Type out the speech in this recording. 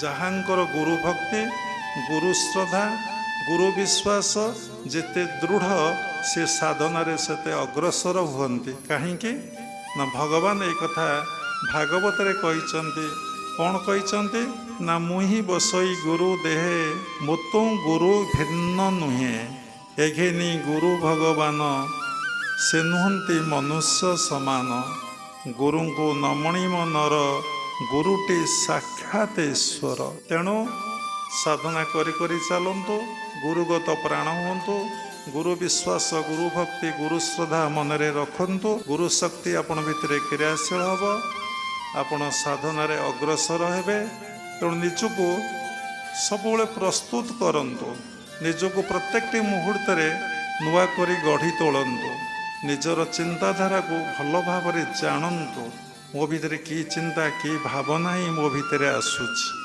ଯାହାଙ୍କର ଗୁରୁ ଭକ୍ତି ଗୁରୁ ଶ୍ରଦ୍ଧା ଗୁରୁ ବିଶ୍ୱାସ ଯେତେ ଦୃଢ଼ ସେ ସାଧନାରେ ସେତେ ଅଗ୍ରସର ହୁଅନ୍ତି। କାହିଁକି ନା ଭଗବାନ ଏ କଥା ଭାଗବତରେ କହିଛନ୍ତି। କ'ଣ କହିଛନ୍ତି ନା ମୁହିଁ ବସଇ ଗୁରୁ ଦେହେ ମୋତୁ ଗୁରୁ ଭିନ୍ନ ନୁହେଁ ଏଘେନି ଗୁରୁ ଭଗବାନ ସେ ନୁହନ୍ତି ମନୁଷ୍ୟ ସମାନ। ଗୁରୁଙ୍କୁ ନମଣିମ ନର ଗୁରୁଟି ସାକ୍ଷାତ ଈଶ୍ୱର। ତେଣୁ ସାଧନା କରି କରି ଚାଲନ୍ତୁ, ଗୁରୁଗତ ପ୍ରାଣ ହୁଅନ୍ତୁ, ଗୁରୁ ବିଶ୍ୱାସ ଗୁରୁ ଭକ୍ତି ଗୁରୁ ଶ୍ରଦ୍ଧା ମନରେ ରଖନ୍ତୁ। ଗୁରୁ ଶକ୍ତି ଆପଣ ଭିତରେ କ୍ରିୟାଶୀଳ ହେବ, ଆପଣ ସାଧନାରେ ଅଗ୍ରସର ହେବେ। ତେଣୁ ନିଜକୁ ସବୁବେଳେ ପ୍ରସ୍ତୁତ କରନ୍ତୁ, ନିଜକୁ ପ୍ରତ୍ୟେକଟି ମୁହୂର୍ତ୍ତରେ ନୂଆ କରି ଗଢ଼ି ତୋଳନ୍ତୁ। ନିଜର ଚିନ୍ତାଧାରାକୁ ଭଲ ଭାବରେ ଜାଣନ୍ତୁ। ମୋ ଭିତରେ କି ଚିନ୍ତା କି ଭାବନା ହିଁ ମୋ ଭିତରେ ଆସୁଛି।